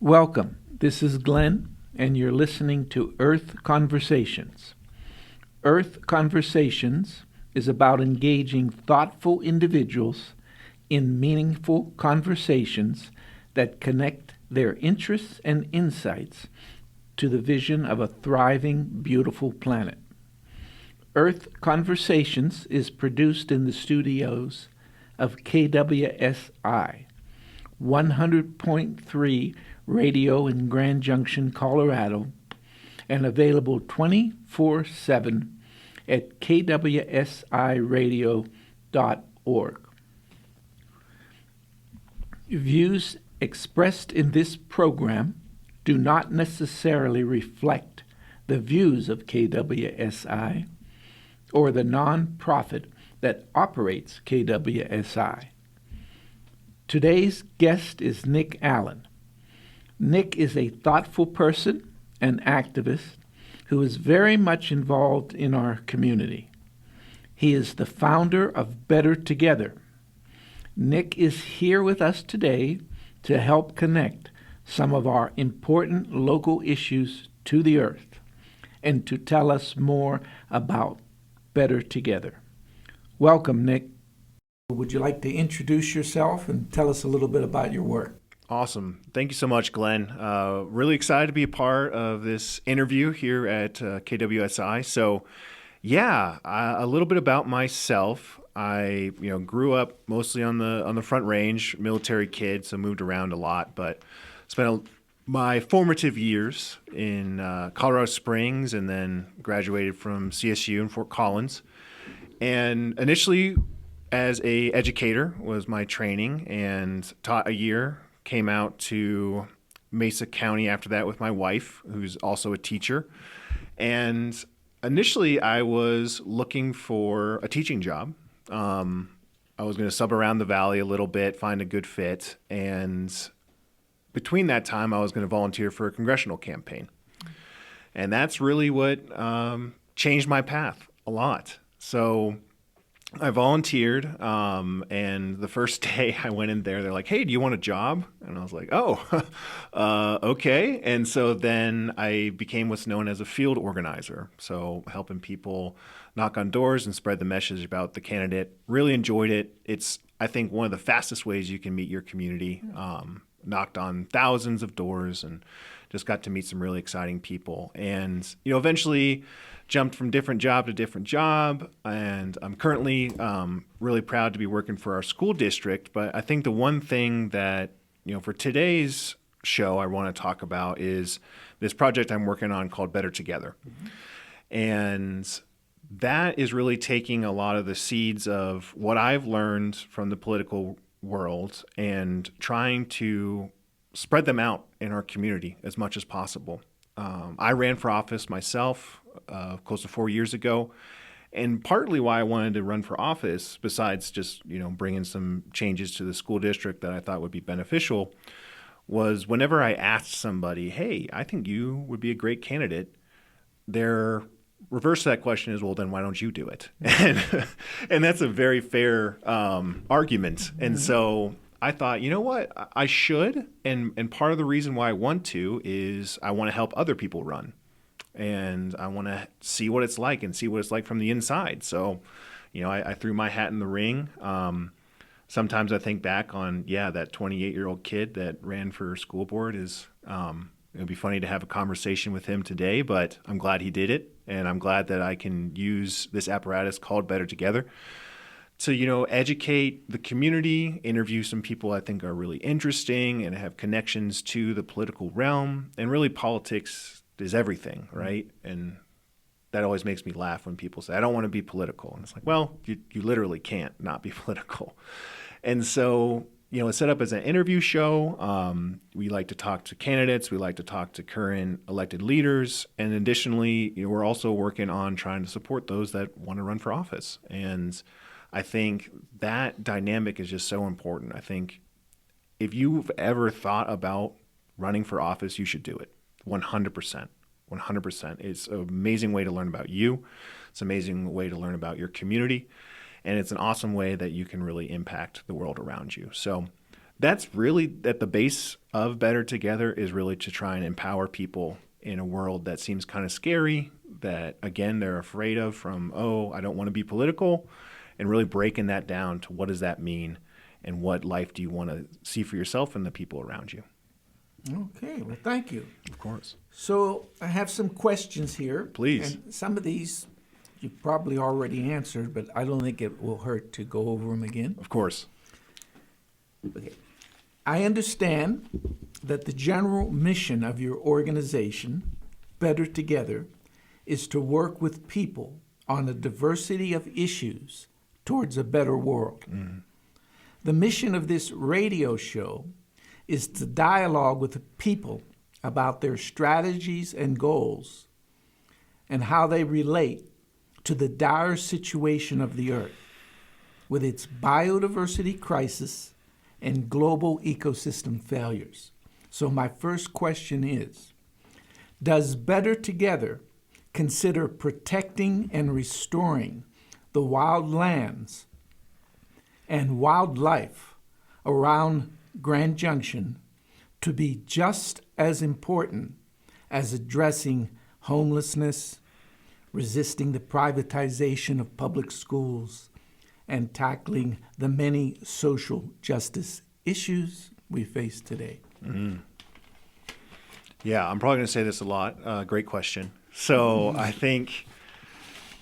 Welcome. This is Glenn, and you're listening to Earth Conversations. Earth Conversations is about engaging thoughtful individuals in meaningful conversations that connect their interests and insights to the vision of a thriving, beautiful planet. Earth Conversations is produced in the studios of KWSI, 100.3 radio in Grand Junction, Colorado, and available 24/7 at kwsiradio.org. Views expressed in this program do not necessarily reflect the views of KWSI or the nonprofit that operates KWSI. Today's guest is Nick Allan. Nick is a thoughtful person and activist who is very much involved in our community. He is the founder of Better Together. Nick is here with us today to help connect some of our important local issues to the earth and to tell us more about Better Together. Welcome, Nick. Would you like to introduce yourself and tell us a little bit about your work? Awesome. Thank you so much, Glenn. Really excited to be a part of this interview here at KWSI. So, a little bit about myself. I, grew up mostly on the Front Range, military kid, so moved around a lot, but spent my formative years in Colorado Springs and then graduated from CSU in Fort Collins. And initially, as a educator was my training and taught a year. Came out to Mesa County after that with my wife, who's also a teacher. And initially, I was looking for a teaching job. I was going to sub around the valley a little bit, find a good fit. And between that time, I was going to volunteer for a congressional campaign. And that's really what changed my path a lot. So I volunteered, and the first day I went in there, they're like, "Hey, do you want a job?" And I was like, "Oh, okay." And so then I became what's known as a field organizer, so helping people knock on doors and spread the message about the candidate. Really enjoyed it. It's, I think, one of the fastest ways you can meet your community. Knocked on thousands of doors and just got to meet some really exciting people. And, eventually jumped from different job to different job, and I'm currently really proud to be working for our school district. But I think the one thing that, for today's show I want to talk about is this project I'm working on called Better Together. Mm-hmm. And that is really taking a lot of the seeds of what I've learned from the political world and trying to spread them out in our community as much as possible. I ran for office myself close to 4 years ago. And partly why I wanted to run for office, besides just, bringing some changes to the school district that I thought would be beneficial, was whenever I asked somebody, "Hey, I think you would be a great candidate," their reverse to that question is, "Well, then why don't you do it?" And that's a very fair argument. And so I thought, you know what, I should. And part of the reason why I want to is I want to help other people run. And I want to see what it's like and see what it's like from the inside. So, I threw my hat in the ring. Sometimes I think back on, that 28-year-old kid that ran for school board is, it would be funny to have a conversation with him today, but I'm glad he did it. And I'm glad that I can use this apparatus called Better Together to, educate the community, interview some people I think are really interesting and have connections to the political realm. And really, politics is everything, right? And that always makes me laugh when people say, "I don't want to be political." And it's like, well, you literally can't not be political. And so, it's set up as an interview show. We like to talk to candidates. We like to talk to current elected leaders. And additionally, we're also working on trying to support those that want to run for office. And I think that dynamic is just so important. I think if you've ever thought about running for office, you should do it. 100%. 100%. It's an amazing way to learn about you. It's an amazing way to learn about your community. And it's an awesome way that you can really impact the world around you. So that's really at the base of Better Together, is really to try and empower people in a world that seems kind of scary, that, again, they're afraid of, from, oh, I don't want to be political, and really breaking that down to what does that mean and what life do you want to see for yourself and the people around you. Okay, well, thank you. Of course. So I have some questions here. Please. And some of these you probably already answered, but I don't think it will hurt to go over them again. Of course. Okay. I understand that the general mission of your organization, Better Together, is to work with people on a diversity of issues towards a better world. Mm-hmm. The mission of this radio show is to dialogue with people about their strategies and goals and how they relate to the dire situation of the earth with its biodiversity crisis and global ecosystem failures. So my first question is, does Better Together consider protecting and restoring the wild lands and wildlife around Grand Junction to be just as important as addressing homelessness, resisting the privatization of public schools, and tackling the many social justice issues we face today? Mm-hmm. Yeah, I'm probably going to say this a lot. Great question. So I think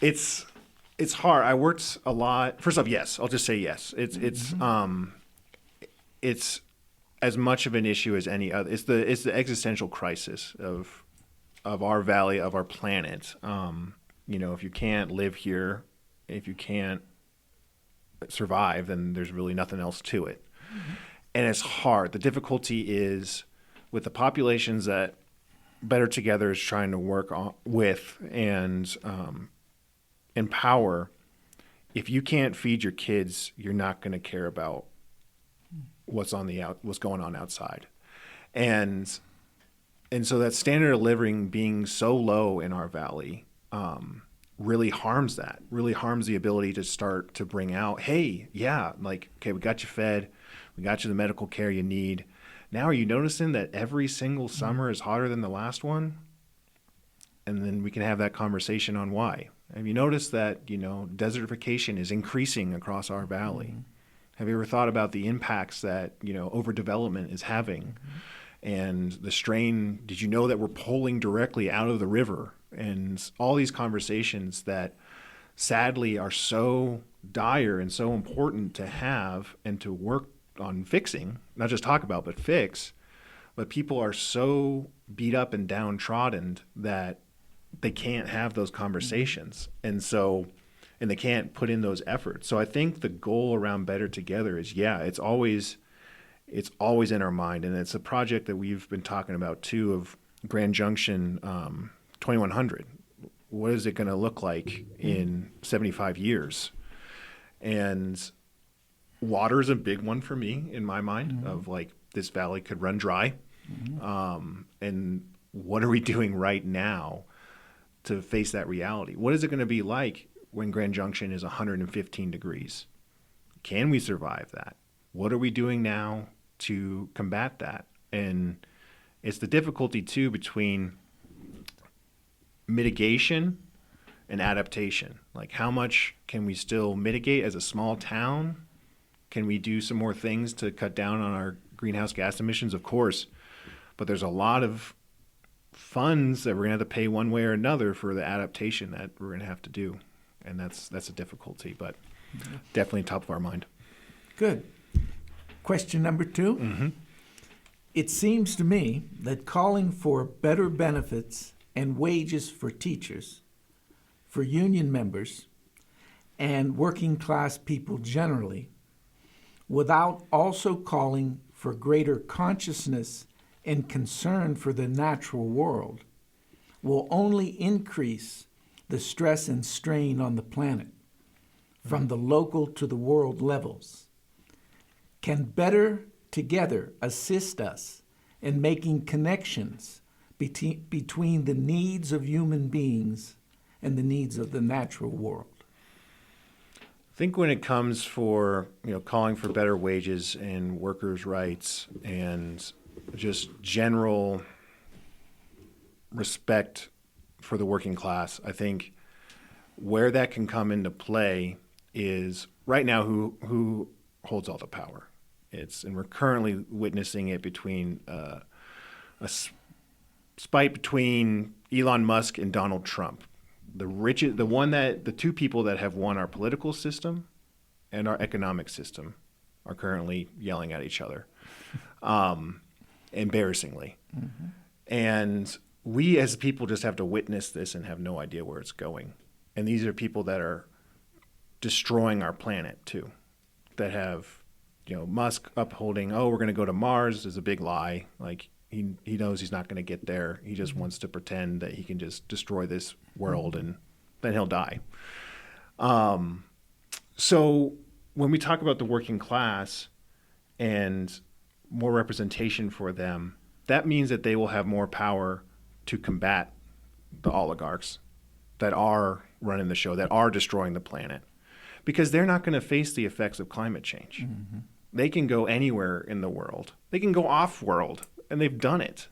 it's hard. I worked a lot. First off, yes, I'll just say yes. It's as much of an issue as any other. It's the existential crisis of our valley, of our planet. If you can't live here, if you can't survive, then there's really nothing else to it. Mm-hmm. And it's hard. The difficulty is with the populations that Better Together is trying to work with and empower. If you can't feed your kids, you're not going to care about what's going on outside, and so that standard of living being so low in our valley really harms the ability to start to bring out, hey, yeah, like, okay, we got you fed, we got you the medical care you need. Now, are you noticing that every single summer is hotter than the last one? And then we can have that conversation on why. Have you noticed that, desertification is increasing across our valley? Mm-hmm. Have you ever thought about the impacts that, overdevelopment is having? Mm-hmm. And the strain, did you know that we're pulling directly out of the river? And all these conversations that sadly are so dire and so important to have and to work on fixing, not just talk about, but fix. But people are so beat up and downtrodden that they can't have those conversations. And they can't put in those efforts. So I think the goal around Better Together is, it's always in our mind. And it's a project that we've been talking about too, of Grand Junction 2100. What is it going to look like in 75 years? And water is a big one for me in my mind, mm-hmm. of like, this valley could run dry. Mm-hmm. And what are we doing right now to face that reality? What is it going to be like when Grand Junction is 115 degrees? Can we survive that? What are we doing now to combat that? And it's the difficulty too between mitigation and adaptation. Like, how much can we still mitigate as a small town? Can we do some more things to cut down on our greenhouse gas emissions? Of course, but there's a lot of funds that we're going to have to pay one way or another for the adaptation that we're going to have to do. And that's a difficulty, but definitely top of our mind. Good. Question number 2. Mm-hmm. It seems to me that calling for better benefits and wages for teachers, for union members, and working class people generally, without also calling for greater consciousness and concern for the natural world, will only increase the stress and strain on the planet, from the local to the world levels. Can Better Together assist us in making connections between the needs of human beings and the needs of the natural world? I think when it comes for, calling for better wages and workers' rights and just general respect for the working class, I think where that can come into play is right now who holds all the power. And we're currently witnessing it between a spite between Elon Musk and Donald Trump. The two people that have won our political system and our economic system are currently yelling at each other, embarrassingly. Mm-hmm. And we as people just have to witness this and have no idea where it's going. And these are people that are destroying our planet too, that have, Musk upholding, we're going to go to Mars is a big lie. Like he knows he's not going to get there. He just wants to pretend that he can just destroy this world and then he'll die. So when we talk about the working class and more representation for them, that means that they will have more power to combat the oligarchs that are running the show, that are destroying the planet, because they're not going to face the effects of climate change. Mm-hmm. They can go anywhere in the world. They can go off-world, and they've done it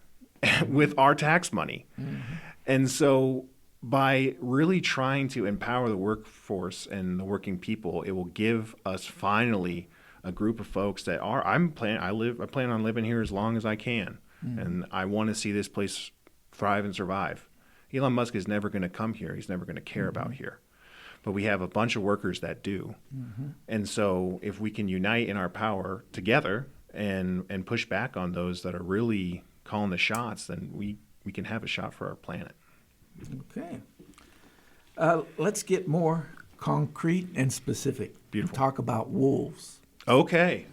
with our tax money. Mm-hmm. And so by really trying to empower the workforce and the working people, it will give us finally a group of folks that are, I plan on living here as long as I can. Mm-hmm. And I want to see this place thrive and survive. Elon Musk is never going to come here. He's never going to care about here. But we have a bunch of workers that do. Mm-hmm. And so if we can unite in our power together and push back on those that are really calling the shots, then we can have a shot for our planet. Okay. Let's get more concrete and specific. Beautiful. Talk about wolves. Okay.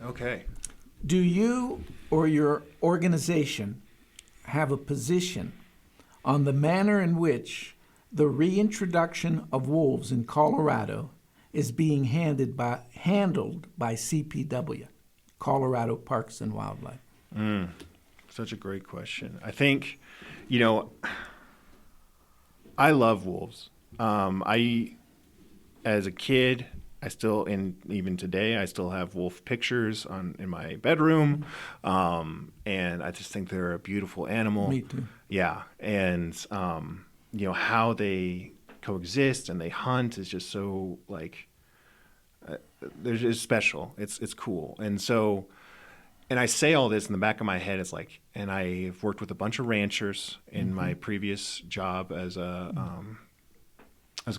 Do you or your organization have a position on the manner in which the reintroduction of wolves in Colorado is being handled by CPW, Colorado Parks and Wildlife? Such a great question. I think, I love wolves. As a kid, even today, I still have wolf pictures in my bedroom. And I just think they're a beautiful animal. Me too. Yeah. And, how they coexist and they hunt is just so they're just special. It's cool. And so, and I say all this in the back of my head. It's like, and I've worked with a bunch of ranchers in my previous job as a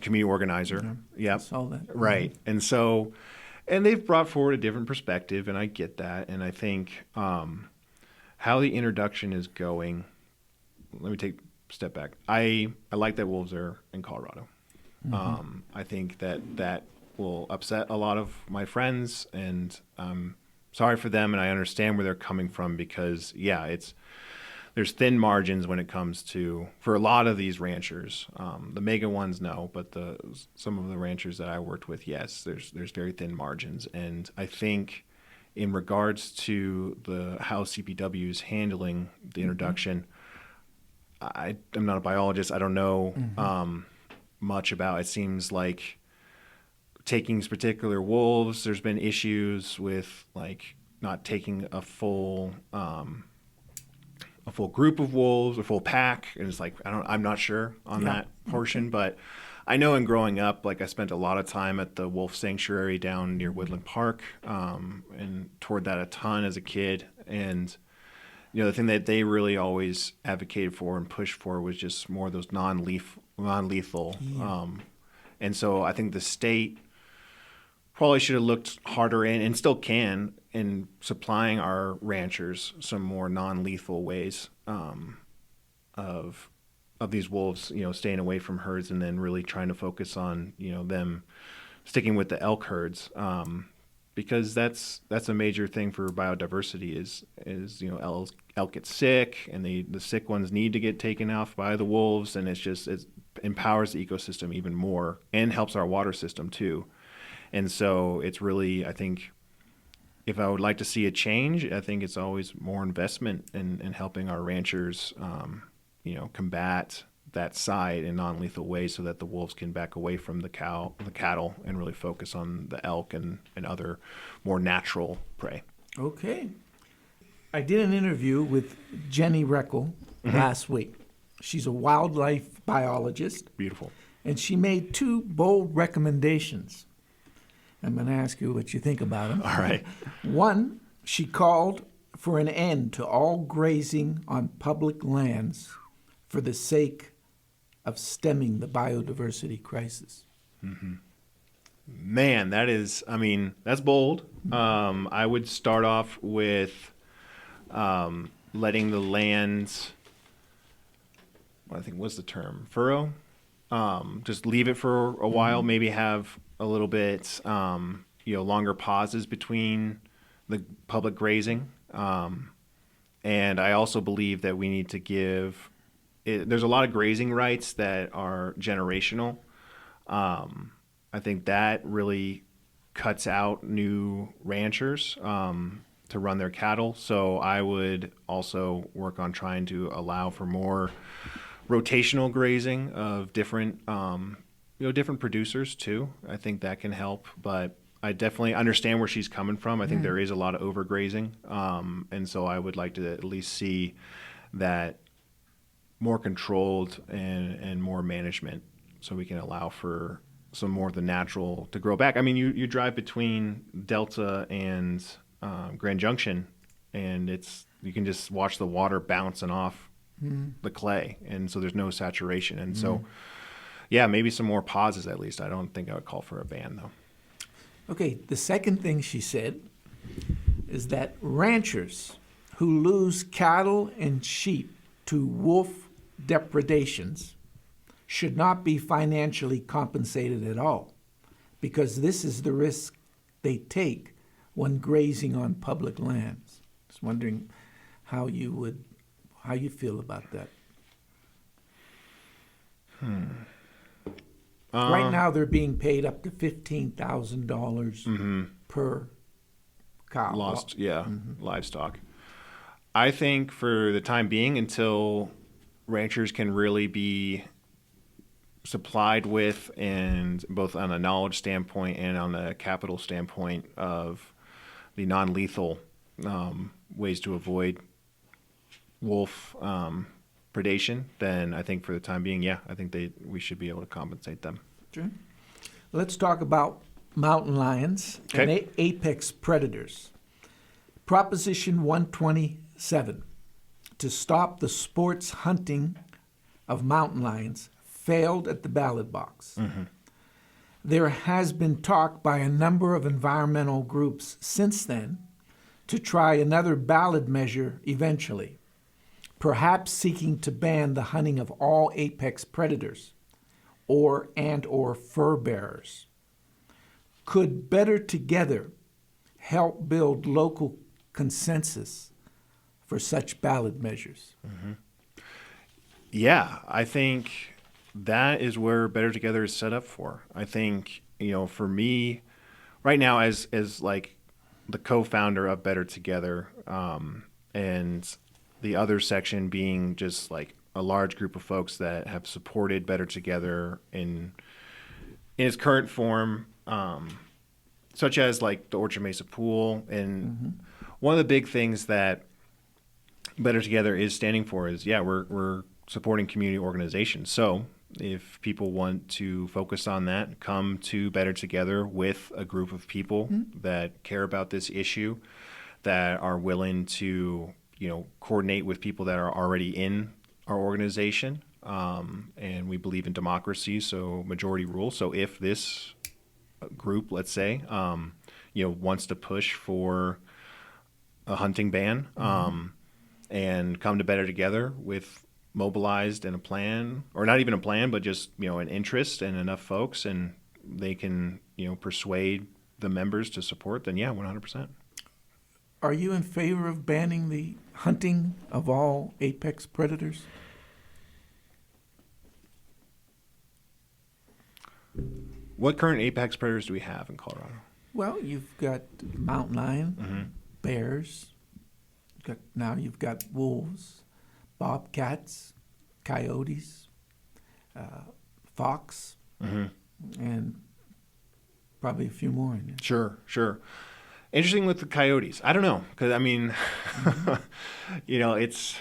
community organizer. Yeah, yep. Saw that. Right. Mm-hmm. And so, and they've brought forward a different perspective, and I get that. And I think how the introduction is going, let me take a step back. I like that wolves are in Colorado. Mm-hmm. I think that will upset a lot of my friends, and I'm sorry for them, and I understand where they're coming from because, there's thin margins when it comes to, for a lot of these ranchers. The mega ones, no, but some of the ranchers that I worked with, yes, there's very thin margins. And I think in regards to how CPW is handling the introduction, I'm not a biologist. I don't know much about. It seems like taking particular wolves, there's been issues with not taking a full group of wolves, a full pack, and it's I'm not sure on that portion, but I know in growing up, I spent a lot of time at the wolf sanctuary down near Woodland Park, and toured that a ton as a kid. And the thing that they really always advocated for and pushed for was just more of those non-lethal. Yeah. And so I think the state probably should have looked harder and still can in supplying our ranchers some more non-lethal ways of these wolves, staying away from herds, and then really trying to focus on them sticking with the elk herds, because that's a major thing for biodiversity is elk get sick, and the sick ones need to get taken off by the wolves, and it empowers the ecosystem even more and helps our water system too. And so it's really, I think, if I would like to see a change, I think it's always more investment in helping our ranchers, combat that side in non-lethal ways so that the wolves can back away from the cattle and really focus on the elk and other more natural prey. Okay. I did an interview with Jenny Reckel last week. She's a wildlife biologist. Beautiful. And she made 2 bold recommendations. I'm going to ask you what you think about them. All right. One, she called for an end to all grazing on public lands for the sake of stemming the biodiversity crisis. Man, that's bold. I would start off with letting the lands, I think what's the term, furrow? Just leave it for a while, maybe have a little bit, longer pauses between the public grazing. And I also believe that we need to give there's a lot of grazing rights that are generational. I think that really cuts out new ranchers to run their cattle. So I would also work on trying to allow for more rotational grazing of different, different producers too. I think that can help, but I definitely understand where she's coming from. I think there is a lot of overgrazing, and so I would like to at least see that more controlled and more management, so we can allow for some more of the natural to grow back. I mean, you drive between Delta and Grand Junction, and you can just watch the water bouncing off the clay, and so there's no saturation. And so, yeah, maybe some more pauses at least. I don't think I would call for a ban, though. Okay, the second thing she said is that ranchers who lose cattle and sheep to wolf depredations should not be financially compensated at all, because this is the risk they take when grazing on public lands. Just wondering how you feel about that. Right now, they're being paid up to $15,000 per cow. Livestock. I think for the time being, until ranchers can really be supplied with, and both on a knowledge standpoint and on a capital standpoint of the non-lethal ways to avoid wolf predation, then I think for the time being, I think we should be able to compensate them. Sure. Let's talk about mountain lions and apex predators. Proposition 127, to stop the sports hunting of mountain lions, failed at the ballot box. There has been talk by a number of environmental groups since then to try another ballot measure eventually, perhaps seeking to ban the hunting of all apex predators or fur bearers. Could Better Together help build local consensus for such ballot measures? Yeah, I think that is where Better Together is set up for. I think, for me, right now as like the co-founder of Better Together, and the other section being just like a large group of folks that have supported Better Together in its current form, such as like the Orchard Mesa Pool. And one of the big things that Better Together is standing for is, we're supporting community organizations. So if people want to focus on that, come to Better Together with a group of people that care about this issue, that are willing to, coordinate with people that are already in our organization. And we believe in democracy, so majority rule. So if this group, let's say, wants to push for a hunting ban, and come to Better Together with mobilized and a plan, or not even a plan, but just, an interest and enough folks, and they can, persuade the members to support, then 100%. Are you in favor of banning the hunting of all apex predators? What current apex predators do we have in Colorado? Well, you've got mountain lion, bears. Now you've got wolves, bobcats, coyotes. fox, and probably a few more in there. Sure. Interesting with the coyotes. I don't know, because I mean, it's.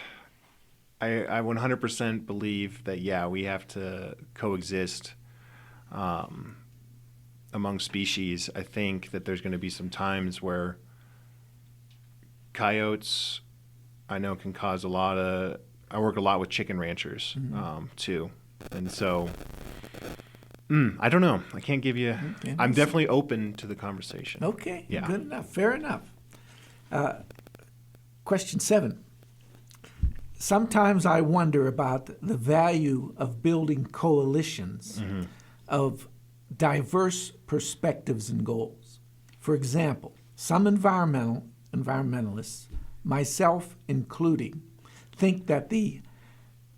I 100% believe that we have to coexist among species. I think that there's going to be some times where coyotes, I know, can cause a lot of. I work a lot with chicken ranchers too, and so I don't know. I can't give you. Okay. I'm definitely open to the conversation. Okay, Yeah. Good enough, fair enough. Question 7. Sometimes I wonder about the value of building coalitions of diverse perspectives and goals. For example, some environmentalists, myself including, think that the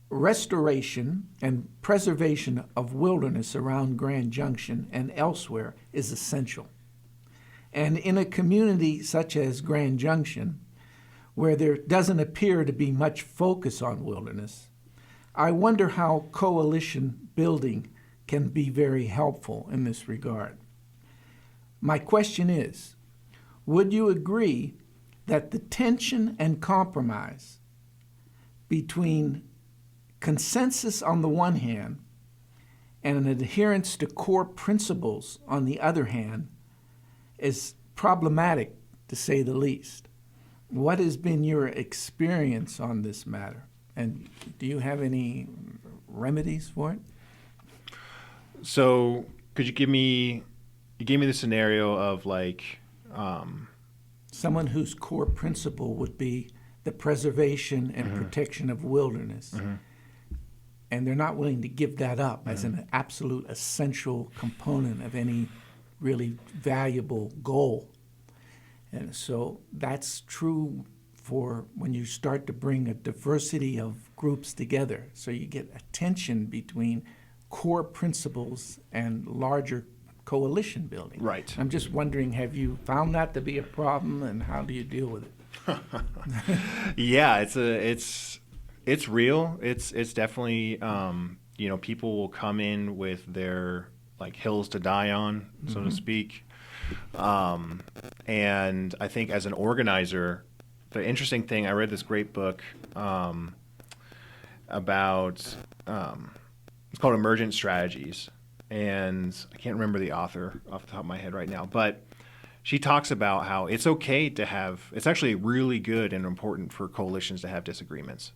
restoration and preservation of wilderness around Grand Junction and elsewhere is essential. And in a community such as Grand Junction, where there doesn't appear to be much focus on wilderness, I wonder how coalition building can be very helpful in this regard. My question is, would you agree that the tension and compromise between consensus on the one hand and an adherence to core principles on the other hand is problematic, to say the least? What has been your experience on this matter? And do you have any remedies for it? So could you gave me the scenario of someone whose core principle would be the preservation and protection of wilderness. And they're not willing to give that up as an absolute essential component of any really valuable goal. And so that's true for when you start to bring a diversity of groups together. So you get a tension between core principles and larger coalition building. Right. I'm just wondering, have you found that to be a problem, and how do you deal with it? Yeah, it's real. It's definitely people will come in with their hills to die on, so to speak. And I think as an organizer, the interesting thing, I read this great book about it's called Emergent Strategies, and I can't remember the author off the top of my head right now, but she talks about how it's okay to have, it's actually really good and important for coalitions to have disagreements.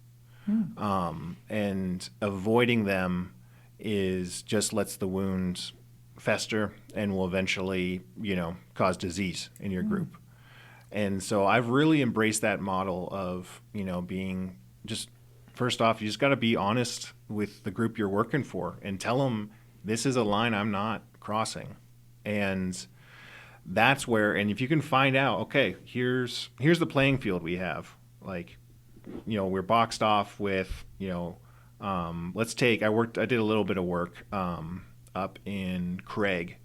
And avoiding them just lets the wound fester and will eventually, cause disease in your group. And so I've really embraced that model of, being just, first off, you just got to be honest with the group you're working for and tell them, this is a line I'm not crossing. And that's where, and if you can find out, okay, here's the playing field we have. We're boxed off with, let's take, I did a little bit of work up in Craig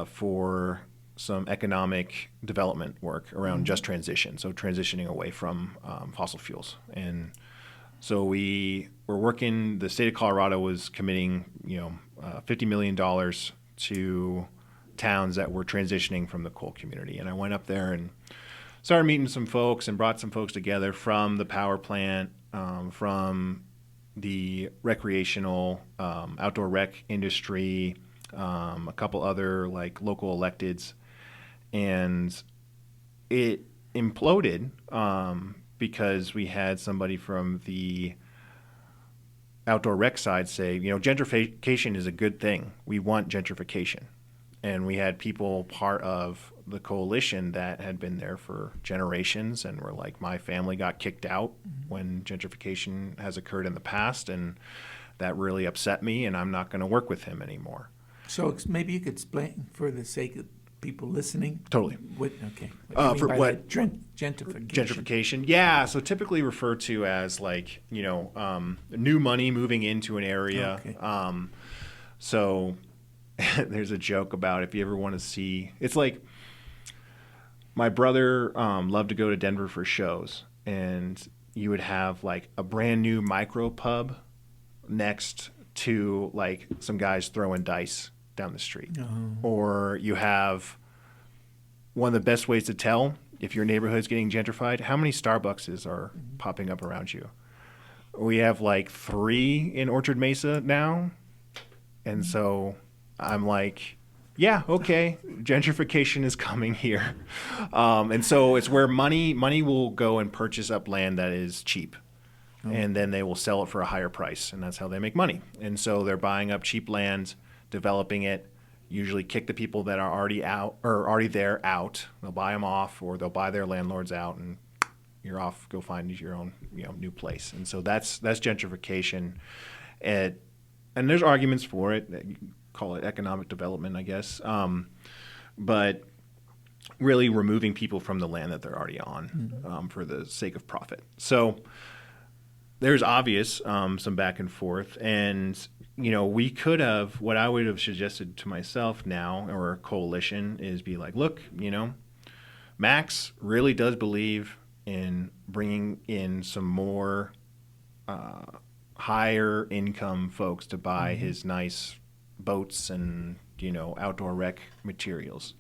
for some economic development work around just transition, so transitioning away from fossil fuels. And so we were working, the state of Colorado was committing, $50 million to towns that were transitioning from the coal community. And I went up there and started meeting some folks and brought some folks together from the power plant, from the recreational outdoor rec industry, a couple other local electeds. And it imploded because we had somebody from the outdoor rec side say, gentrification is a good thing. We want gentrification. And we had people part of the coalition that had been there for generations and were like, my family got kicked out when gentrification has occurred in the past, and that really upset me, and I'm not going to work with him anymore. So maybe you could explain, for the sake of people listening. Totally. What do you mean for by what? Gentrification. Gentrification, yeah. So typically referred to as new money moving into an area. Okay. So there's a joke about, if you ever want to see, it's like my brother loved to go to Denver for shows, and you would have a brand new micro pub next to like some guys throwing dice down the street. Oh. Or you have one of the best ways to tell if your neighborhood's getting gentrified, how many Starbucks are popping up around you? We have like 3 in Orchard Mesa now. And so I'm like, yeah, okay, gentrification is coming here. And so it's where money will go and purchase up land that is cheap. And then they will sell it for a higher price, and that's how they make money. And so they're buying up cheap land, developing it, usually kick the people that are already out or already there out. They'll buy them off, or they'll buy their landlords out, and you're off. Go find your own new place. And so that's gentrification. And there's arguments for it. You call it economic development, I guess. But really removing people from the land that they're already on for the sake of profit. So there's obvious some back and forth, and we could have, what I would have suggested to myself now, or a coalition, is be like, look, Max really does believe in bringing in some more higher income folks to buy his nice boats and outdoor rec materials.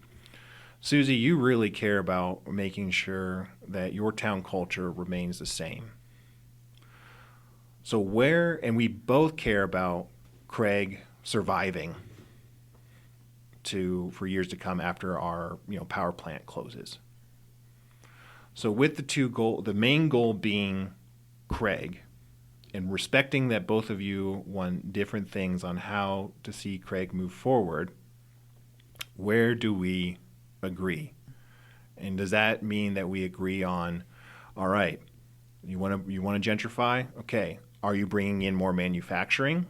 Susie, you really care about making sure that your town culture remains the same. So and we both care about Craig surviving for years to come after our power plant closes. So with the main goal being Craig, and respecting that both of you want different things on how to see Craig move forward, where do we agree? And does that mean that we agree on, all right, you want to gentrify? Okay. Are you bringing in more manufacturing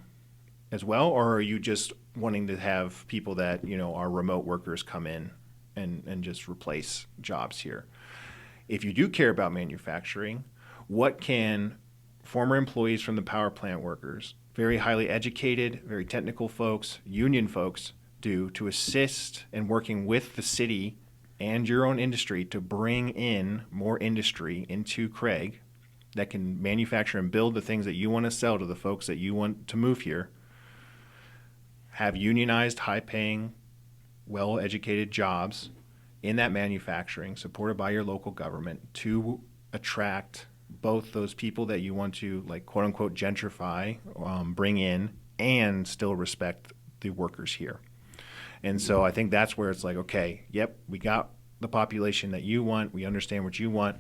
as well, or are you just wanting to have people that are remote workers come in and just replace jobs here? If you do care about manufacturing, what can former employees from the power plant workers, very highly educated, very technical folks, union folks, do to assist in working with the city and your own industry to bring in more industry into Craig that can manufacture and build the things that you want to sell to the folks that you want to move here, have unionized, high-paying, well-educated jobs in that manufacturing supported by your local government to attract both those people that you want to, like, quote-unquote, gentrify, bring in, and still respect the workers here. And so I think that's where it's like, okay, yep, we got the population that you want. We understand what you want.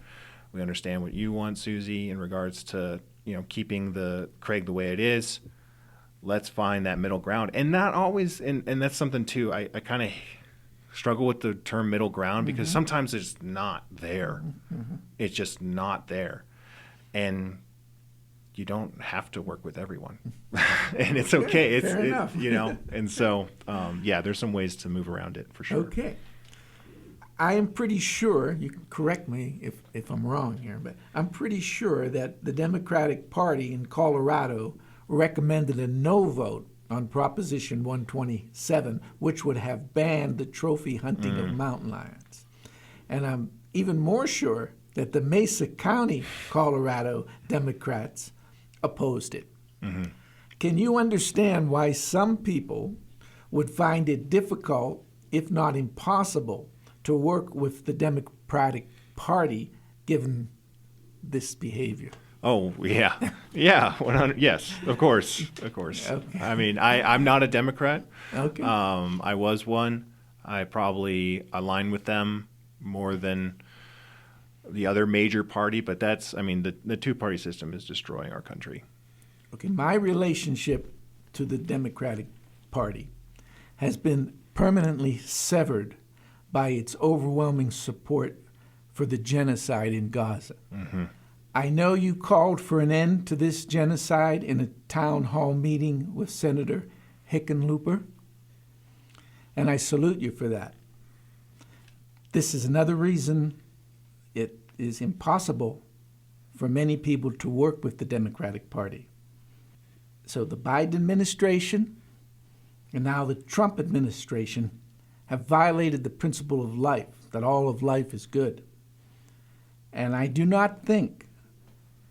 We understand what you want, Susie, in regards to keeping the Craig the way it is. Let's find that middle ground, and not always. And that's something too. I kind of struggle with the term middle ground because sometimes it's not there. It's just not there, and you don't have to work with everyone, and it's okay. Fair enough. And so there's some ways to move around it for sure. Okay. I am pretty sure, you can correct me if I'm wrong here, but I'm pretty sure that the Democratic Party in Colorado recommended a no vote on Proposition 127, which would have banned the trophy hunting of mountain lions. And I'm even more sure that the Mesa County, Colorado Democrats opposed it. Can you understand why some people would find it difficult, if not impossible, to work with the Democratic Party given this behavior? Oh, yeah. Yeah, 100. Yes, of course. Okay. I mean, I'm not a Democrat. Okay. I was one. I probably align with them more than the other major party, but the two-party system is destroying our country. Okay, my relationship to the Democratic Party has been permanently severed by its overwhelming support for the genocide in Gaza. I know you called for an end to this genocide in a town hall meeting with Senator Hickenlooper, and I salute you for that. This is another reason it is impossible for many people to work with the Democratic Party. So the Biden administration and now the Trump administration have violated the principle of life, that all of life is good. And I do not think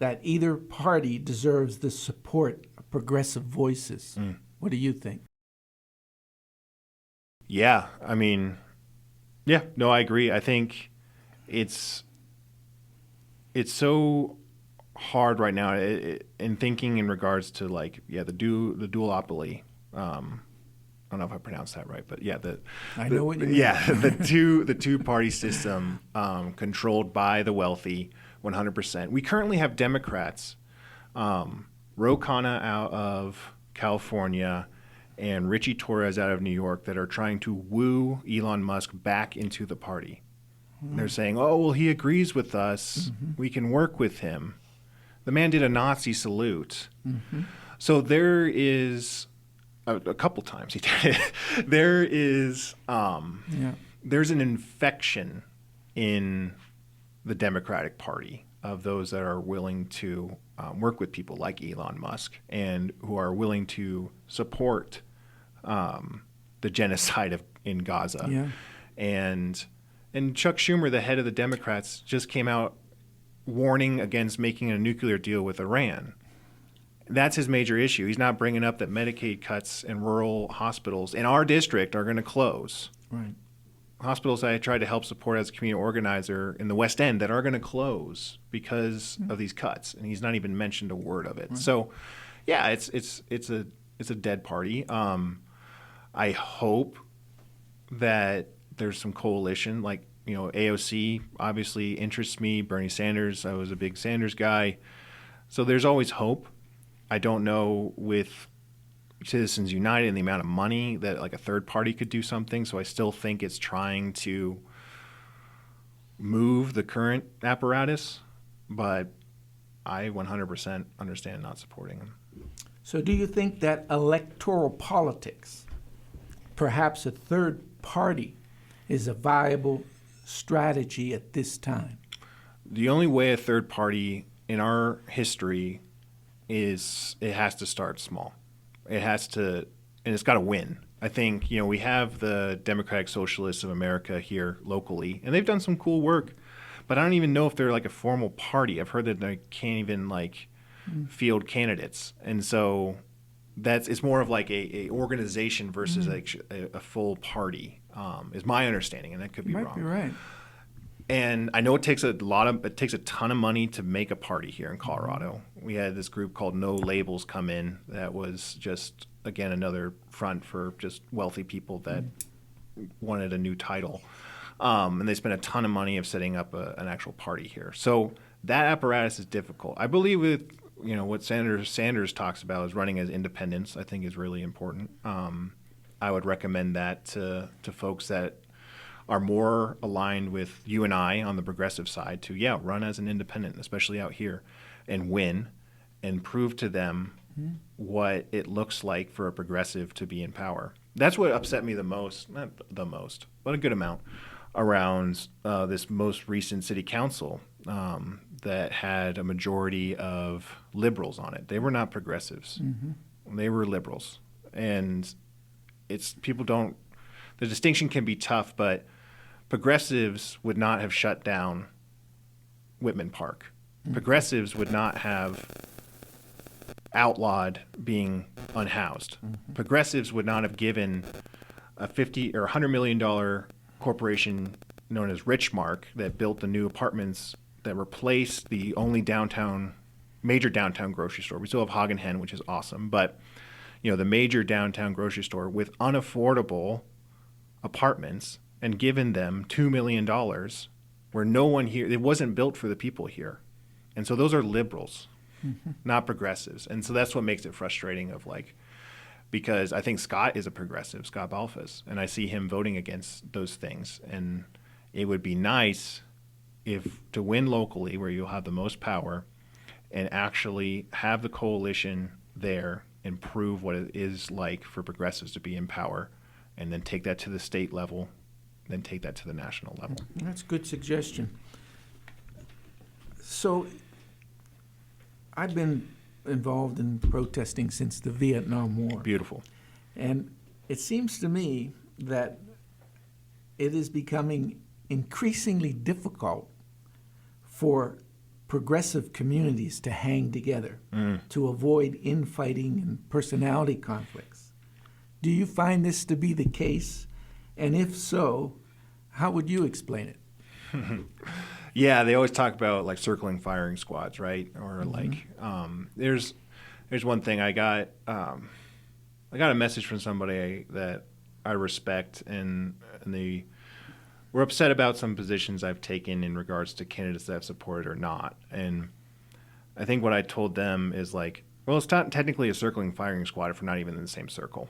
that either party deserves the support of progressive voices. What do you think? Yeah, I mean, yeah, no, I agree. I think it's so hard right now in thinking in regards to like the duopoly. I don't know if I pronounced that right, but yeah, I know what you mean. Yeah, the two party system controlled by the wealthy, 100%. We currently have Democrats, Ro Khanna out of California, and Richie Torres out of New York that are trying to woo Elon Musk back into the party. They're saying, "Oh, well, he agrees with us. We can work with him." The man did a Nazi salute, so there is. A couple times he did it. There's an infection in the Democratic Party of those that are willing to work with people like Elon Musk and who are willing to support the genocide in Gaza. Yeah. And Chuck Schumer, the head of the Democrats, just came out warning against making a nuclear deal with Iran. That's his major issue. He's not bringing up that Medicaid cuts in rural hospitals in our district are going to close. Right. Hospitals I tried to help support as a community organizer in the West End that are going to close because of these cuts, and he's not even mentioned a word of it. Right. So, yeah, it's a dead party. I hope that there's some coalition, like AOC obviously interests me. Bernie Sanders, I was a big Sanders guy, so there's always hope. I don't know with Citizens United and the amount of money that like a third party could do something. So I still think it's trying to move the current apparatus, but I 100% understand not supporting them. So do you think that electoral politics, perhaps a third party, is a viable strategy at this time? The only way a third party in our history is it has to start small. It has to, and it's got to win. I think, we have the Democratic Socialists of America here locally, and they've done some cool work, but I don't even know if they're like a formal party. I've heard that they can't even field candidates. And so it's more of like a organization versus a full party, is my understanding, and that could be wrong. Might be right. And I know it takes a ton of money to make a party here in Colorado. We had this group called No Labels come in that was just, again, another front for just wealthy people that wanted a new title. And they spent a ton of money of setting up an actual party here. So that apparatus is difficult. I believe with what Sanders talks about is running as independents, I think is really important. I would recommend that to folks that are more aligned with you and I on the progressive side to, run as an independent, especially out here, and win and prove to them what it looks like for a progressive to be in power. That's what upset me the most, not the most, but a good amount, around this most recent city council that had a majority of liberals on it. They were not progressives. They were liberals. And the distinction can be tough, but progressives would not have shut down Whitman Park. Progressives would not have outlawed being unhoused. Progressives would not have given a $50 or $100 million corporation known as Richmark that built the new apartments that replaced the only major downtown grocery store. We still have Hog and Hen, which is awesome, but the major downtown grocery store with unaffordable apartments, and given them $2 million where no one here, it wasn't built for the people here. And so those are liberals, not progressives. And so that's what makes it frustrating because I think Scott is a progressive, Scott Balfour, and I see him voting against those things. And it would be nice if to win locally where you'll have the most power and actually have the coalition there and prove what it is like for progressives to be in power, and then take that to the state level, then take that to the national level. That's a good suggestion. So I've been involved in protesting since the Vietnam War. Beautiful. And it seems to me that it is becoming increasingly difficult for progressive communities to hang together, to avoid infighting and personality conflicts. Do you find this to be the case? And if so, how would you explain it? Yeah, they always talk about like circling firing squads, right? Or like, there's one thing I got a message from somebody that I respect, and they were upset about some positions I've taken in regards to candidates that I've supported or not. And I think what I told them is like, well, it's not technically a circling firing squad if we're not even in the same circle.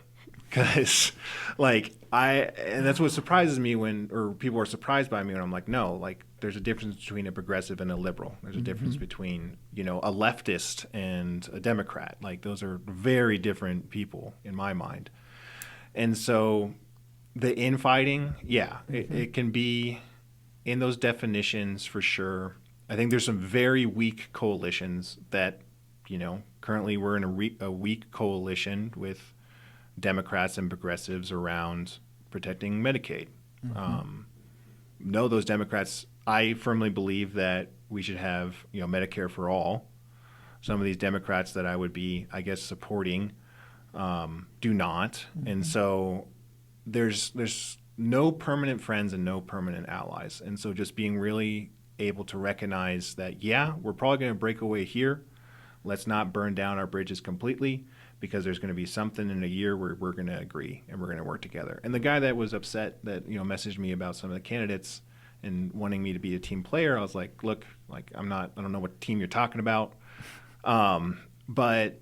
Because, and that's what surprises me or people are surprised by me when I'm like, no, like, there's a difference between a progressive and a liberal. There's a difference between, a leftist and a Democrat. Like, those are very different people in my mind. And so the infighting, it can be in those definitions for sure. I think there's some very weak coalitions that, currently we're in a weak coalition with Democrats and progressives around protecting Medicaid. No, those Democrats, I firmly believe that we should have, Medicare for all. Some of these Democrats that I would be, I guess, supporting do not. And so there's no permanent friends and no permanent allies. And so just being really able to recognize that, we're probably going to break away here. Let's not burn down our bridges completely, because there's going to be something in a year where we're going to agree and we're going to work together. And the guy that was upset that, messaged me about some of the candidates and wanting me to be a team player, I was like, look, like, I don't know what team you're talking about. But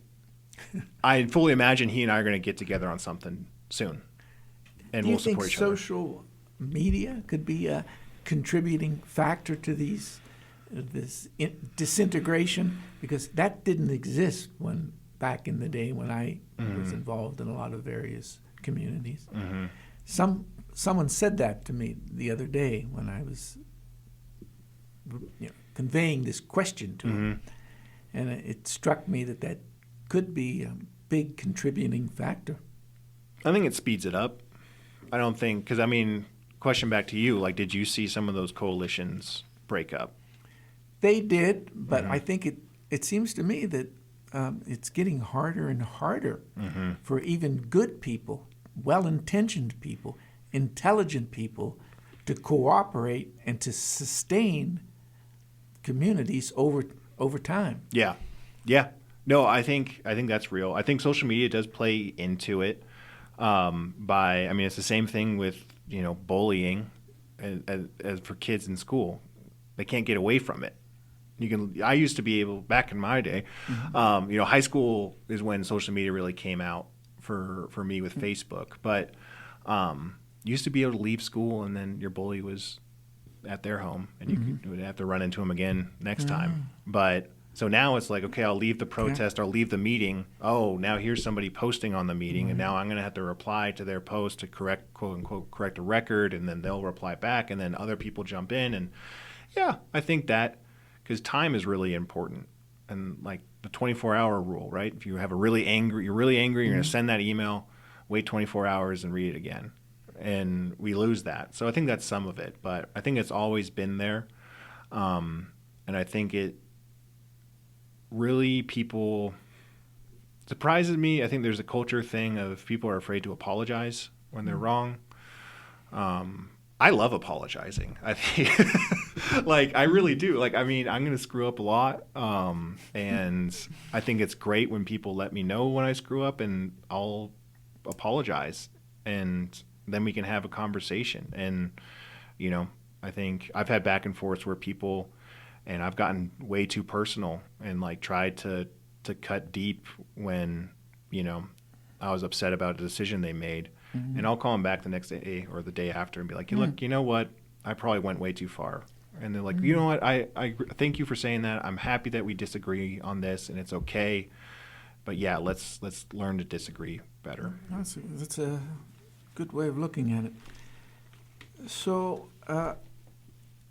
I fully imagine he and I are going to get together on something soon. And we'll support each other. Do you think social media could be a contributing factor to this disintegration? Because that didn't exist back in the day when I was involved in a lot of various communities. Someone said that to me the other day when I was conveying this question to him. And it struck me that could be a big contributing factor. I think it speeds it up. I don't think, because question back to you, like, did you see some of those coalitions break up? They did, but I think it seems to me that it's getting harder and harder for even good people, well-intentioned people, intelligent people to cooperate and to sustain communities over time. Yeah. No, I think that's real. I think social media does play into it. It's the same thing with bullying, as for kids in school. They can't get away from it. I used to be able, back in my day, high school is when social media really came out for me with Facebook. But you used to be able to leave school and then your bully was at their home and you would have to run into him again next time. But so now it's like, okay, I'll leave the protest, I'll leave the meeting. Oh, now here's somebody posting on the meeting, and now I'm going to have to reply to their post to correct, quote unquote, correct a record, and then they'll reply back, and then other people jump in. And I think that, because time is really important, and like the 24-hour rule, right? If you have you're really angry, you're going to send that email, wait 24 hours and read it again. And we lose that. So I think that's some of it, but I think it's always been there. And I think it really, people surprises me. I think there's a culture thing of people are afraid to apologize when they're wrong. I love apologizing. I think, I really do. I'm going to screw up a lot. And I think it's great when people let me know when I screw up, and I'll apologize. And then we can have a conversation. And, I think I've had back and forths where people, and I've gotten way too personal and tried to cut deep when, I was upset about a decision they made. And I'll call them back the next day or the day after and be like, hey, look, you know what? I probably went way too far. And they're like, you know what? I thank you for saying that. I'm happy that we disagree on this, and it's okay. But yeah, let's learn to disagree better. That's a good way of looking at it. So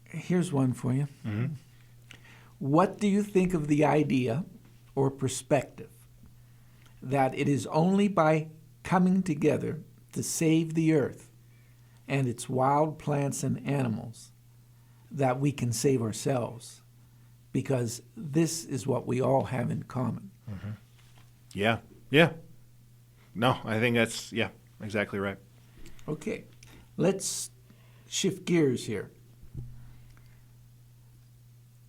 here's one for you. What do you think of the idea or perspective that it is only by coming together to save the earth and its wild plants and animals that we can save ourselves? because this is what we all have in common. Yeah. Yeah. No, I think that's, yeah, exactly right. Okay, let's shift gears here.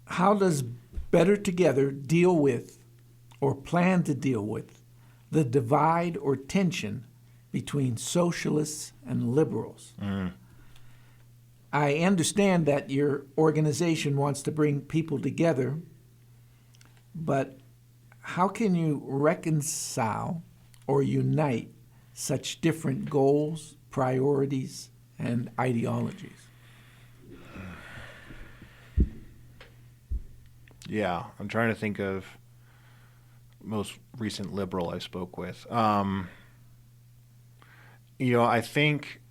How does Better Together deal with or plan to deal with the divide or tension between socialists and liberals? I understand that your organization wants to bring people together, but how can you reconcile or unite such different goals, priorities, and ideologies? Yeah, I'm trying to think of most recent liberal I spoke with. I think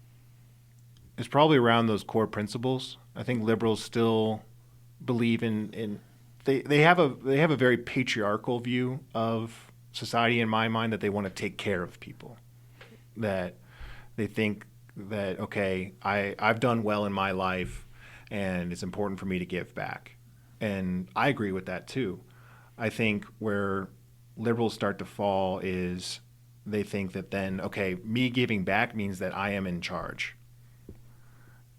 it's probably around those core principles. I think liberals still believe in they have a very patriarchal view of society in my mind, that they want to take care of people. That they think that, okay, I've done well in my life and it's important for me to give back. And I agree with that too. I think where liberals start to fall is they think that then, okay, me giving back means that I am in charge,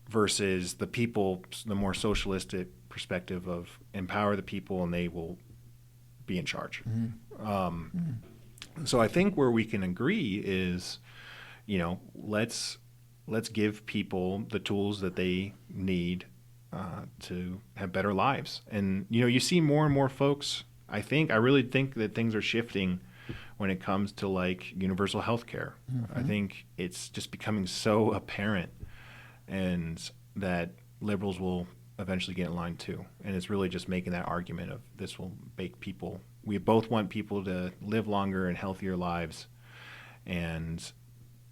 versus the people, the more socialistic perspective of empower the people and they will be in charge. So I think where we can agree is, let's give people the tools that they need to have better lives. And, you see more and more folks, I really think that things are shifting when it comes to like universal health care. I think it's just becoming so apparent, and that liberals will eventually get in line too. And it's really just making that argument of this will make people, we both want people to live longer and healthier lives, and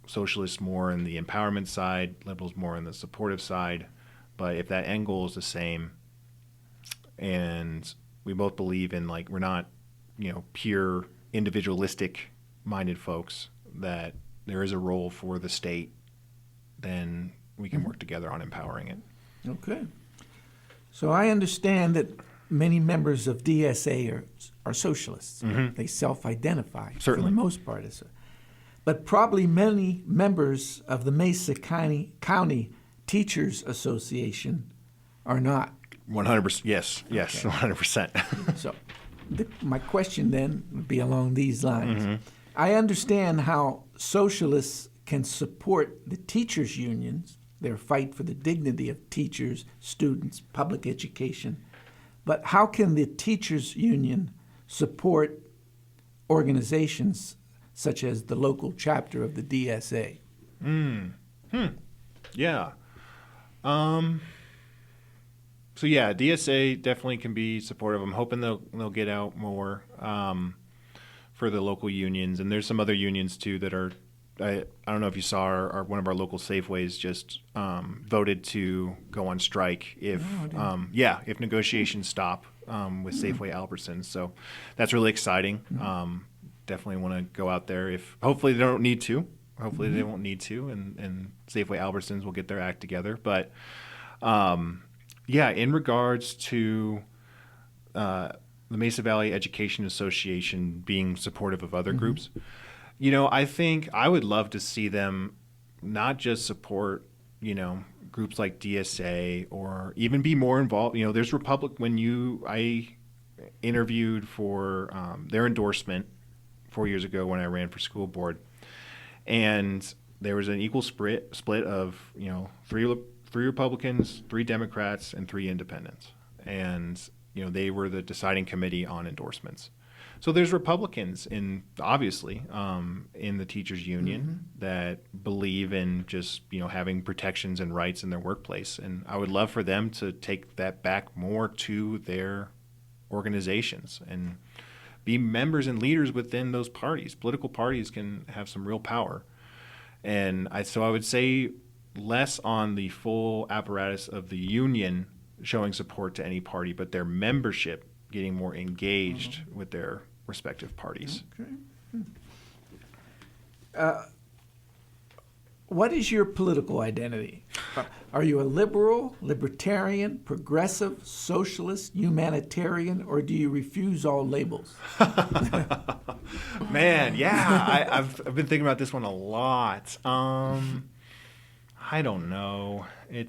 socialists more in the empowerment side, liberals more in the supportive side. But if that end goal is the same, and we both believe in, like, we're not, pure individualistic minded folks, that there is a role for the state, then we can work together on empowering it. Okay. So I understand that many members of DSA are socialists. They self-identify for the most part as but probably many members of the Mesa County Teachers Association are not. 100%. Yes. Okay. 100%. So my question then would be along these lines. I understand how socialists can support the teachers' unions, their fight for the dignity of teachers, students, public education. But how can the teachers' union support organizations such as the local chapter of the DSA? Yeah. So yeah, DSA definitely can be supportive. I'm hoping they'll get out more for the local unions, and there's some other unions too that are. I don't know if you saw one of our local Safeways just voted to go on strike if if negotiations stop with Safeway Albertsons. So that's really exciting. Definitely want to go out there. If hopefully they don't need to. Hopefully they won't need to, and Safeway Albertsons will get their act together. But in regards to the Mesa Valley Education Association being supportive of other groups, I think I would love to see them not just support, groups like DSA, or even be more involved. There's I interviewed for their endorsement 4 years ago when I ran for school board, and there was an equal split of, three Republicans, 3 Democrats, and 3 independents. And, they were the deciding committee on endorsements. So there's Republicans obviously in the teachers union that believe in just, having protections and rights in their workplace. And I would love for them to take that back more to their organizations and be members and leaders within those parties. Political parties can have some real power. And so I would say less on the full apparatus of the union showing support to any party, but their membership getting more engaged with their respective parties. Okay. What is your political identity? Are you a liberal, libertarian, progressive, socialist, humanitarian, or do you refuse all labels? Man, yeah, I've been thinking about this one a lot. I don't know. I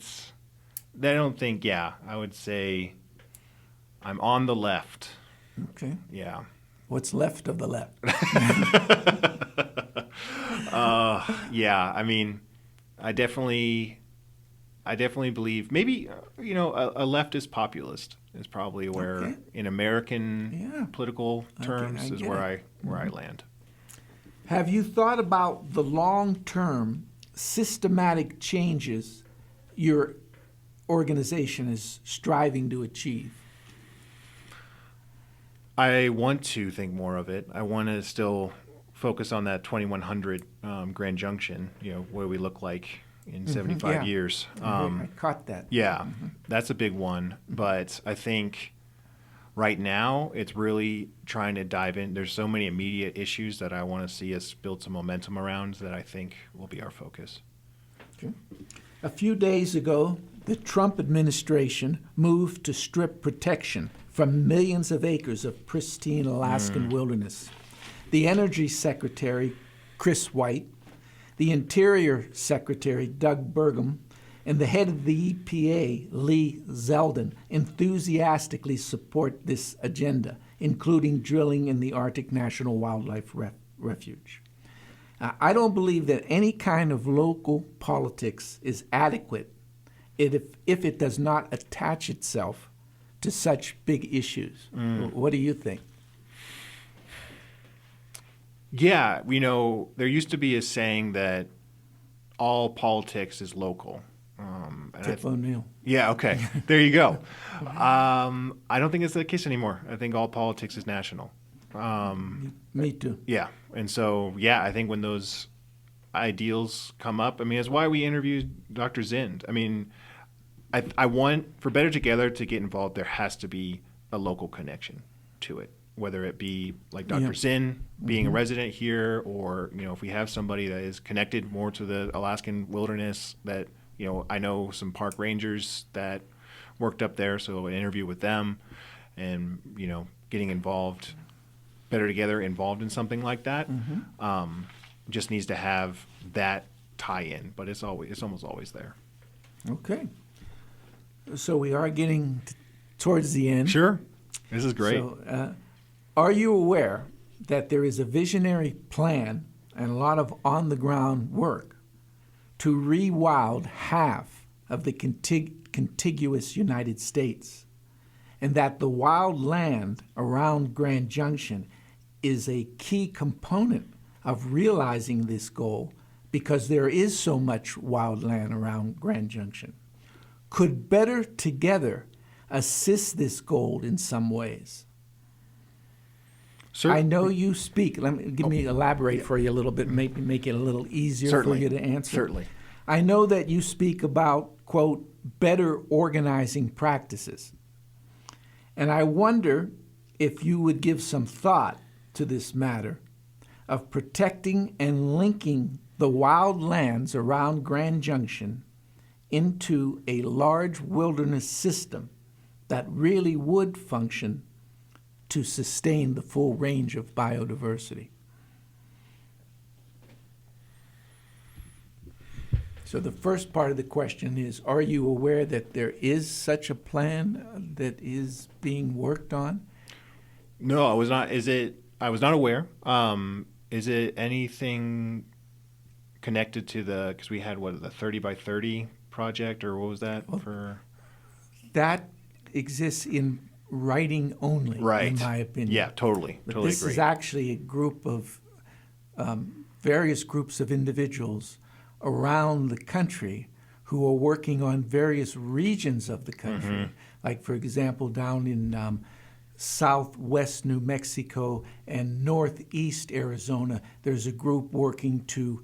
would say I'm on the left. Okay. Yeah. What's left of the left? Yeah. I mean, I definitely believe maybe a leftist populist is probably where Okay. in American political terms I is get where it. I land. Have you thought about the long-term systematic changes your organization is striving to achieve? I want to think more of it. I want to still focus on that 2100 Grand Junction, what we look like in 75 yeah. years. I caught that. Yeah, that's a big one. But I think right now it's really trying to dive in. There's so many immediate issues that I want to see us build some momentum around that I think will be our focus. Okay. A few days ago, the Trump administration moved to strip protection from millions of acres of pristine Alaskan wilderness. The Energy Secretary, Chris White, the Interior Secretary, Doug Burgum, and the head of the EPA, Lee Zeldin, enthusiastically support this agenda, including drilling in the Arctic National Wildlife Refuge. I don't believe that any kind of local politics is adequate if it does not attach itself to such big issues. What do you think? Yeah, there used to be a saying that all politics is local. Tip O'Neill. Yeah, okay. There you go. I don't think it's the case anymore. I think all politics is national. Me too. Yeah. And so, I think when those ideals come up, it's why we interviewed Dr. Zind. I want, for Better Together to get involved, there has to be a local connection to it, whether it be like Dr. Zinn being a resident here, or, if we have somebody that is connected more to the Alaskan wilderness that, I know some park rangers that worked up there, so an interview with them and, getting involved, Better Together involved in something like that, just needs to have that tie-in, but it's almost always there. Okay. So we are getting towards the end. Sure. This is great. So, are you aware that there is a visionary plan and a lot of on-the-ground work to rewild half of the contiguous United States, and that the wild land around Grand Junction is a key component of realizing this goal because there is so much wild land around Grand Junction? Could Better Together assist this goal in some ways? I know you speak. Let me elaborate for you a little bit, maybe make it a little easier for you to answer. Certainly. I know that you speak about, quote, better organizing practices. And I wonder if you would give some thought to this matter of protecting and linking the wild lands around Grand Junction into a large wilderness system that really would function to sustain the full range of biodiversity. So the first part of the question is, are you aware that there is such a plan that is being worked on? No, I was not. I was not aware. Is it anything connected to because we had, the 30 by 30 project, or what was that for? That exists in writing only, in my opinion. Yeah, totally. But totally this agree. is actually a group of various groups of individuals around the country who are working on various regions of the country. Like, for example, down in southwest New Mexico and northeast Arizona, there's a group working to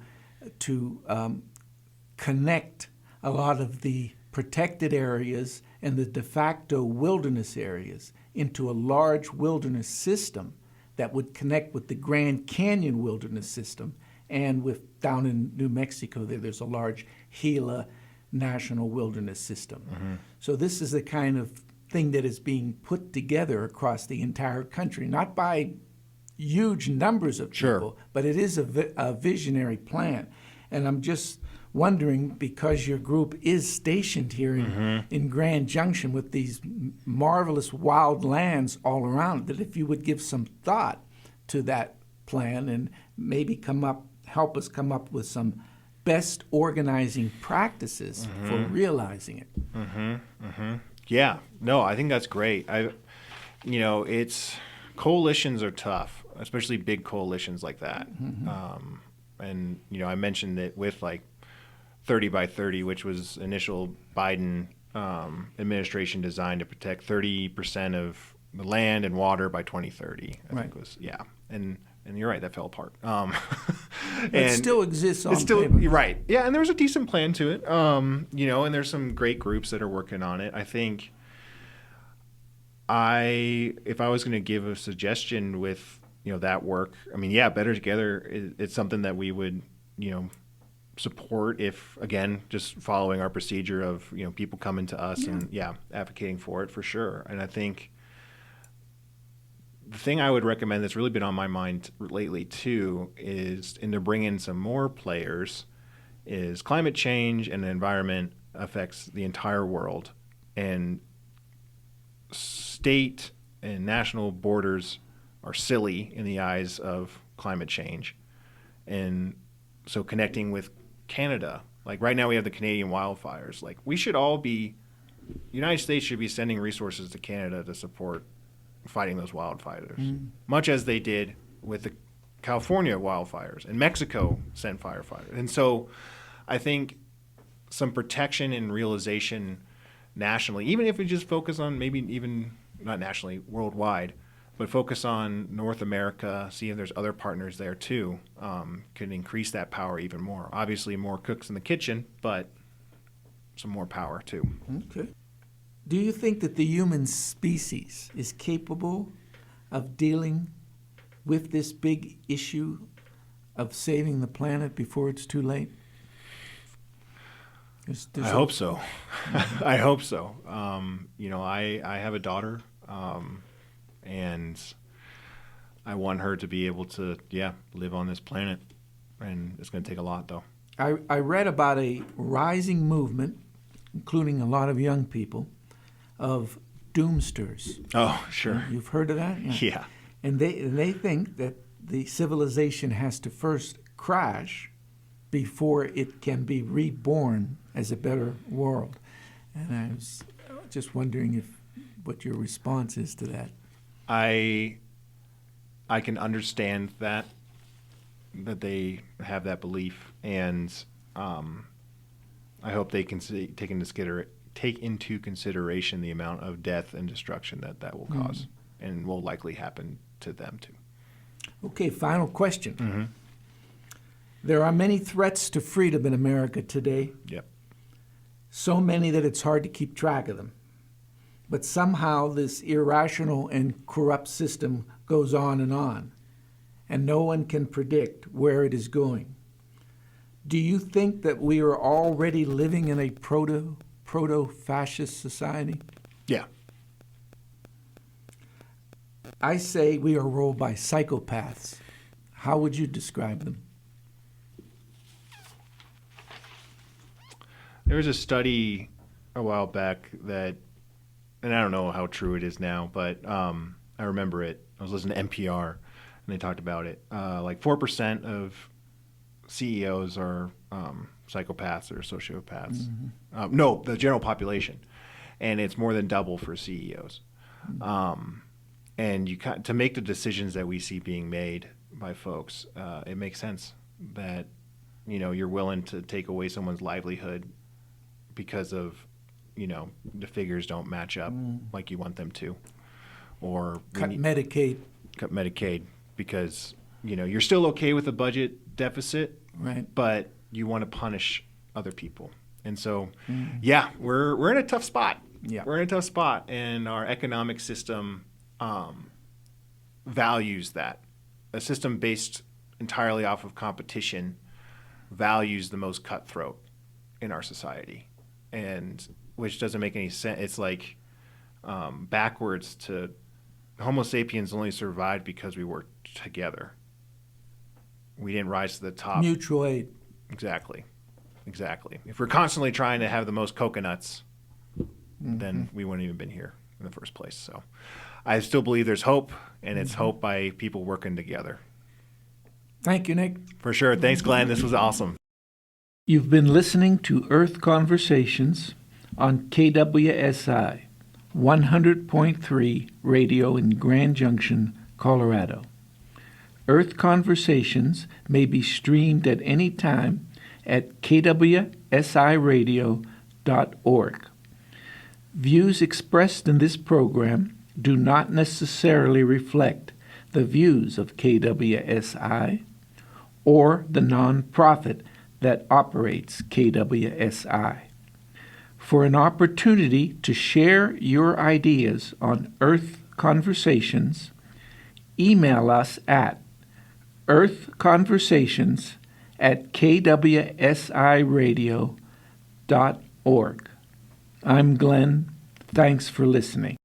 connect a lot of the protected areas and the de facto wilderness areas into a large wilderness system that would connect with the Grand Canyon wilderness system and down in New Mexico, there's a large Gila National Wilderness System. So this is the kind of thing that is being put together across the entire country, not by huge numbers of people, but it is a visionary plan. And I'm just wondering, because your group is stationed here in Grand Junction with these marvelous wild lands all around, that if you would give some thought to that plan and maybe help us come up with some best organizing practices for realizing it. Yeah, no, I think that's great. Coalitions are tough, especially big coalitions like that. And I mentioned it with like 30 by 30, which was initial Biden administration designed to protect 30% of the land and water by 2030. I think was and you're right, that fell apart. It still exists on paper. Right. Yeah, and there was a decent plan to it. And there's some great groups that are working on it. I think if I was going to give a suggestion with, that work, Better Together, it's something that we would, support if, again, just following our procedure of, people coming to us and, advocating for it for sure. And I think the thing I would recommend that's really been on my mind lately too is, and to bring in some more players, is climate change and the environment affects the entire world, and state and national borders are silly in the eyes of climate change. And so connecting with Canada, like right now we have the Canadian wildfires, like United States should be sending resources to Canada to support fighting those wildfires, much as they did with the California wildfires, and Mexico sent firefighters. And so I think some protection and realization nationally, even if we just focus on maybe even not nationally, worldwide, but focus on North America, see if there's other partners there too, can increase that power even more. Obviously more cooks in the kitchen, but some more power too. Okay. Do you think that the human species is capable of dealing with this big issue of saving the planet before it's too late? I hope so. I hope so. I have a daughter, and I want her to be able to, live on this planet. And it's going to take a lot, though. I read about a rising movement, including a lot of young people, of doomsters. Oh, sure. You've heard of that? Yeah. And they think that the civilization has to first crash before it can be reborn as a better world. And I was just wondering what your response is to that. I can understand that they have that belief, and I hope they can take into consideration the amount of death and destruction that will cause, and will likely happen to them too. Okay, final question. There are many threats to freedom in America today. Yep. So many that it's hard to keep track of them. But somehow this irrational and corrupt system goes on, and no one can predict where it is going. Do you think that we are already living in a proto-fascist society? Yeah. I say we are ruled by psychopaths. How would you describe them? There was a study a while back that, and I don't know how true it is now, but I remember it. I was listening to NPR, and they talked about it. Like 4% of CEOs are psychopaths or sociopaths. No, the general population. And it's more than double for CEOs. And to make the decisions that we see being made by folks, it makes sense that you're willing to take away someone's livelihood because of the figures don't match up like you want them to, or cut Medicaid because you're still okay with a budget deficit, right? But you want to punish other people, and so we're in a tough spot. Yeah, we're in a tough spot, and our economic system values that. A system based entirely off of competition values the most cutthroat in our society, and which doesn't make any sense. It's like backwards to Homo sapiens only survived because we worked together. We didn't rise to the top. Mutual aid. Exactly. If we're constantly trying to have the most coconuts, then we wouldn't even been here in the first place. So I still believe there's hope, and it's hope by people working together. Thank you, Nick. For sure. Thanks, Glenn. This was awesome. You've been listening to Earth Conversations on KWSI 100.3 radio in Grand Junction, Colorado. Earth Conversations may be streamed at any time at kwsiradio.org. Views expressed in this program do not necessarily reflect the views of KWSI or the nonprofit that operates KWSI. For an opportunity to share your ideas on Earth Conversations, email us at earthconversations@kwsiradio.org. I'm Glenn. Thanks for listening.